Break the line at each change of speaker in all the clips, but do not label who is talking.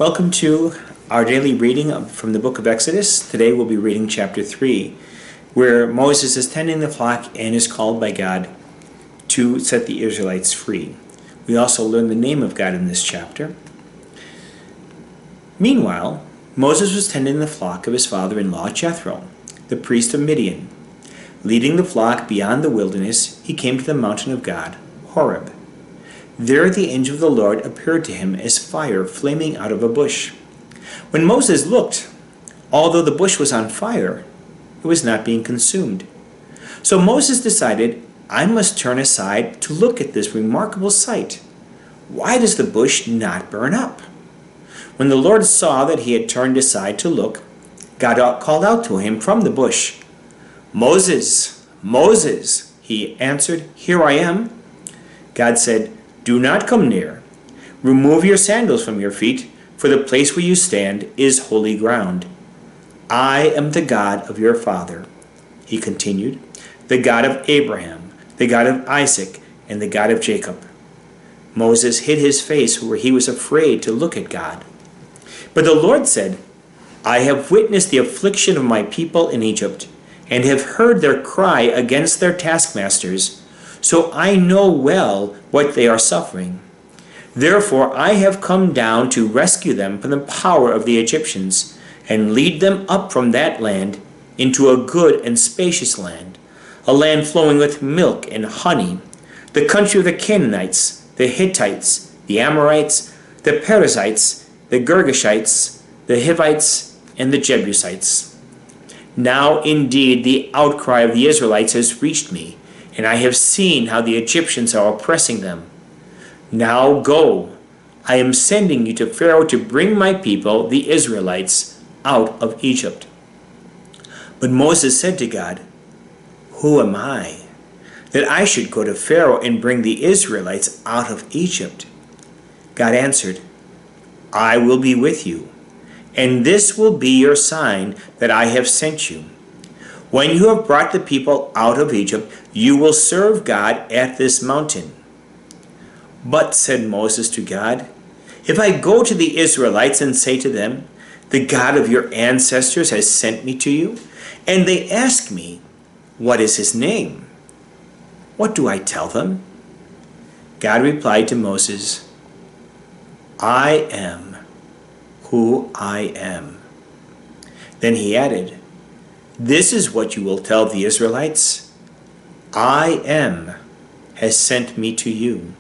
Welcome to our daily reading from the book of Exodus. Today we'll be reading chapter 3, where Moses is tending the flock and is called by God to set the Israelites free. We also learn the name of God in this chapter. Meanwhile, Moses was tending the flock of his father-in-law Jethro, the priest of Midian. Leading the flock beyond the wilderness, he came to the mountain of God, Horeb. There the angel of the Lord appeared to him as fire flaming out of a bush. When Moses looked, although the bush was on fire, it was not being consumed. So Moses decided, I must turn aside to look at this remarkable sight. Why does the bush not burn up? When the Lord saw that he had turned aside to look, God called out to him from the bush, Moses, Moses, he answered, Here I am. God said, Do not come near. Remove your sandals from your feet, for the place where you stand is holy ground. I am the God of your father, he continued, the God of Abraham, the God of Isaac, and the God of Jacob. Moses hid his face where he was afraid to look at God. But the Lord said, I have witnessed the affliction of my people in Egypt, and have heard their cry against their taskmasters, so I know well what they are suffering. Therefore I have come down to rescue them from the power of the Egyptians, and lead them up from that land into a good and spacious land, a land flowing with milk and honey, the country of the Canaanites, the Hittites, the Amorites, the Perizzites, the Girgashites, the Hivites, and the Jebusites. Now indeed the outcry of the Israelites has reached me, and I have seen how the Egyptians are oppressing them. Now go, I am sending you to Pharaoh to bring my people, the Israelites, out of Egypt. But Moses said to God, Who am I, that I should go to Pharaoh and bring the Israelites out of Egypt? God answered, I will be with you, and this will be your sign that I have sent you. When you have brought the people out of Egypt, you will serve God at this mountain. But, said Moses to God, if I go to the Israelites and say to them, the God of your ancestors has sent me to you, and they ask me, what is his name? What do I tell them? God replied to Moses, I am who I am. Then he added, This is what you will tell the Israelites. I am has sent me to you.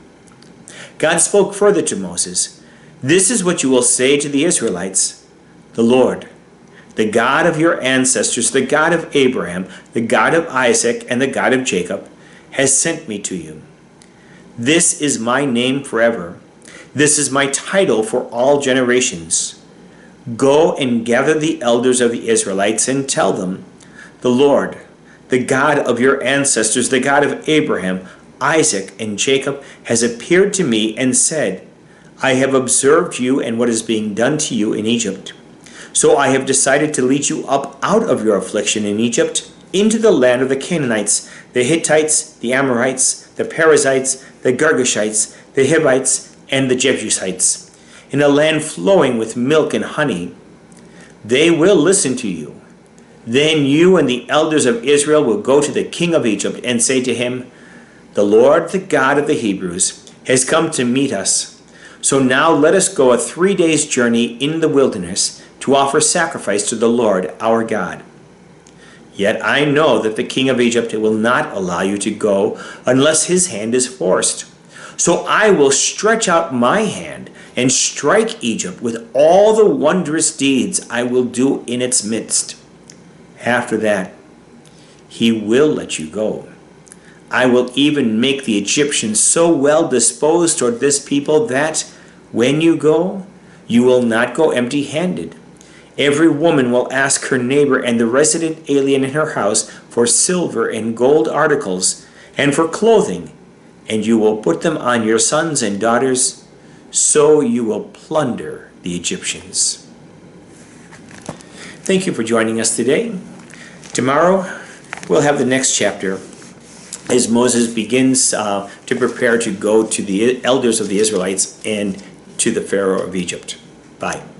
God spoke further to Moses, This is what you will say to the Israelites. The Lord, the God of your ancestors, the God of Abraham, the God of Isaac, and the God of Jacob, has sent me to you. This is my name forever. This is my title for all generations. Go and gather the elders of the Israelites and tell them, The Lord, the God of your ancestors, the God of Abraham, Isaac, and Jacob, has appeared to me and said, I have observed you and what is being done to you in Egypt. So I have decided to lead you up out of your affliction in Egypt into the land of the Canaanites, the Hittites, the Amorites, the Perizzites, the Girgashites, the Hivites, and the Jebusites, in a land flowing with milk and honey. They will listen to you. Then you and the elders of Israel will go to the king of Egypt and say to him, The Lord, the God of the Hebrews, has come to meet us. So now let us go a 3 days' journey in the wilderness to offer sacrifice to the Lord our God. Yet I know that the king of Egypt will not allow you to go unless his hand is forced. So I will stretch out my hand and strike Egypt with all the wondrous deeds I will do in its midst. After that, he will let you go. I will even make the Egyptians so well disposed toward this people that, when you go, you will not go empty-handed. Every woman will ask her neighbor and the resident alien in her house for silver and gold articles and for clothing, and you will put them on your sons and daughters, so you will plunder the Egyptians. Thank you for joining us today. Tomorrow, we'll have the next chapter as Moses begins to prepare to go to the elders of the Israelites and to the Pharaoh of Egypt. Bye.